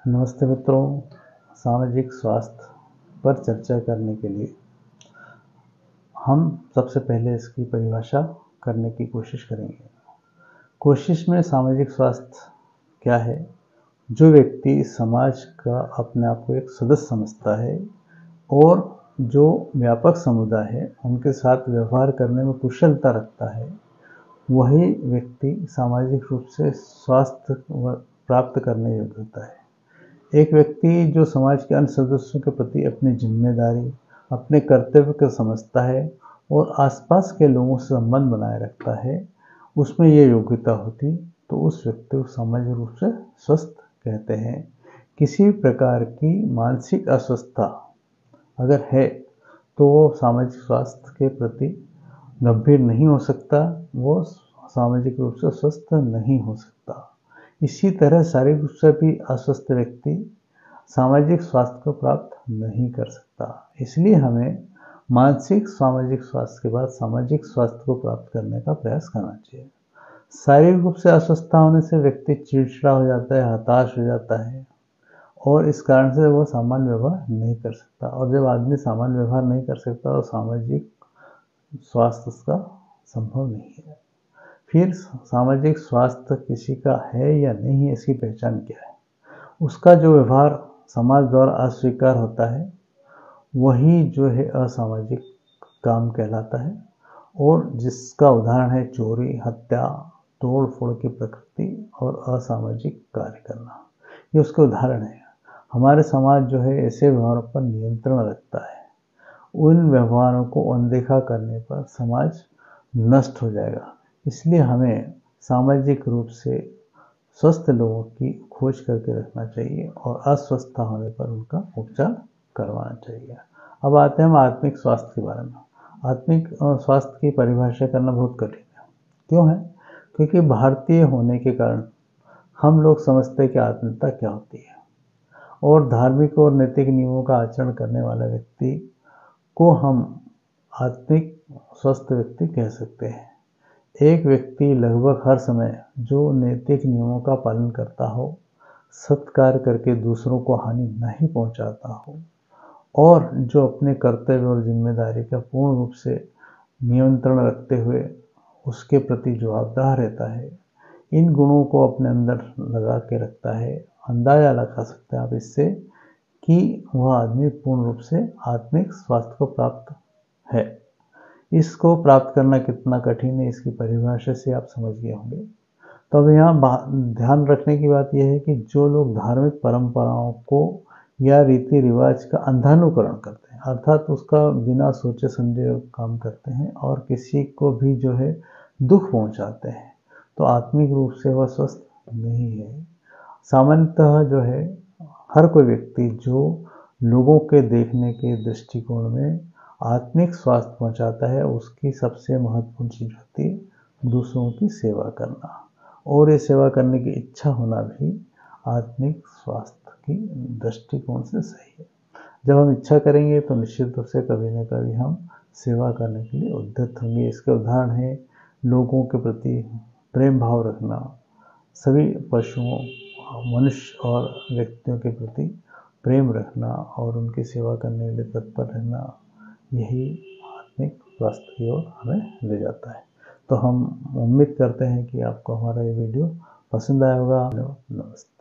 नमस्ते मित्रों, सामाजिक स्वास्थ्य पर चर्चा करने के लिए हम सबसे पहले इसकी परिभाषा करने की कोशिश करेंगे। कोशिश में सामाजिक स्वास्थ्य क्या है? जो व्यक्ति समाज का अपने आप को एक सदस्य समझता है और जो व्यापक समुदाय है उनके साथ व्यवहार करने में कुशलता रखता है, वही व्यक्ति सामाजिक रूप से स्वास्थ्य प्राप्त करने योग्य होता है। एक व्यक्ति जो समाज के अन्य सदस्यों के प्रति अपनी जिम्मेदारी, अपने कर्तव्य को समझता है और आसपास के लोगों से संबंध बनाए रखता है, उसमें ये योग्यता होती तो उस व्यक्ति को सामाजिक रूप से स्वस्थ कहते हैं। किसी प्रकार की मानसिक अस्वस्थता अगर है तो वो सामाजिक स्वास्थ्य के प्रति गंभीर नहीं हो सकता, वो सामाजिक रूप से स्वस्थ नहीं हो सकता। इसी तरह शारीरिक रूप से भी अस्वस्थ व्यक्ति सामाजिक स्वास्थ्य को प्राप्त नहीं कर सकता। इसलिए हमें मानसिक सामाजिक स्वास्थ्य के बाद सामाजिक स्वास्थ्य को प्राप्त करने का प्रयास करना चाहिए। शारीरिक रूप से अस्वस्थता होने से व्यक्ति चिड़चिड़ा हो जाता है, हताश हो जाता है और इस कारण से वो सामान्य व्यवहार नहीं कर सकता, और जब आदमी सामान्य व्यवहार नहीं कर सकता तो सामाजिक स्वास्थ्य उसका संभव नहीं है। फिर सामाजिक स्वास्थ्य किसी का है या नहीं है, इसकी पहचान क्या है? उसका जो व्यवहार समाज द्वारा अस्वीकार होता है वही जो है असामाजिक काम कहलाता है, और जिसका उदाहरण है चोरी, हत्या, तोड़ फोड़ की प्रकृति और असामाजिक कार्य करना। ये उसके उदाहरण है। हमारे समाज जो है ऐसे व्यवहारों पर नियंत्रण रखता है। उन व्यवहारों को अनदेखा करने पर समाज नष्ट हो जाएगा। इसलिए हमें सामाजिक रूप से स्वस्थ लोगों की खोज करके रखना चाहिए और अस्वस्थता होने पर उनका उपचार करवाना चाहिए। अब आते हैं हम आत्मिक स्वास्थ्य के बारे में। आत्मिक स्वास्थ्य की परिभाषा करना बहुत कठिन है। क्यों है? क्योंकि भारतीय होने के कारण हम लोग समझते हैं कि आत्मीयता क्या होती है, और धार्मिक और नैतिक नियमों का आचरण करने वाला व्यक्ति को हम आत्मिक स्वस्थ व्यक्ति कह सकते हैं। एक व्यक्ति लगभग हर समय जो नैतिक नियमों का पालन करता हो, सत्कार्य करके दूसरों को हानि नहीं पहुंचाता हो और जो अपने कर्तव्य और जिम्मेदारी का पूर्ण रूप से नियंत्रण रखते हुए उसके प्रति जवाबदाह रहता है, इन गुणों को अपने अंदर लगा के रखता है, अंदाजा लगा सकते हैं आप इससे कि वह आदमी पूर्ण रूप से आत्मिक स्वास्थ्य को प्राप्त है। इसको प्राप्त करना कितना कठिन है, इसकी परिभाषा से आप समझ गए होंगे। तो अब यहाँ ध्यान रखने की बात यह है कि जो लोग धार्मिक परंपराओं को या रीति रिवाज का अंधानुकरण करते हैं, अर्थात उसका बिना सोचे समझे काम करते हैं और किसी को भी जो है दुख पहुंचाते हैं, तो आत्मिक रूप से वह स्वस्थ नहीं है। सामान्यतः जो है हर कोई व्यक्ति जो लोगों के देखने के दृष्टिकोण में आत्मिक स्वास्थ्य पहुंचाता है, उसकी सबसे महत्वपूर्ण चीज होती है दूसरों की सेवा करना, और ये सेवा करने की इच्छा होना भी आत्मिक स्वास्थ्य की दृष्टिकोण से सही है। जब हम इच्छा करेंगे तो निश्चित रूप से कभी न कभी हम सेवा करने के लिए उद्यत होंगे। इसके उदाहरण है लोगों के प्रति प्रेम भाव रखना, सभी पशुओं, मनुष्य और व्यक्तियों के प्रति प्रेम रखना और उनकी सेवा करने के लिए तत्पर रहना, यही आत्मिक स्वास्थ्य की ओर हमें ले जाता है। तो हम उम्मीद करते हैं कि आपको हमारा ये वीडियो पसंद आया होगा। नमस्ते।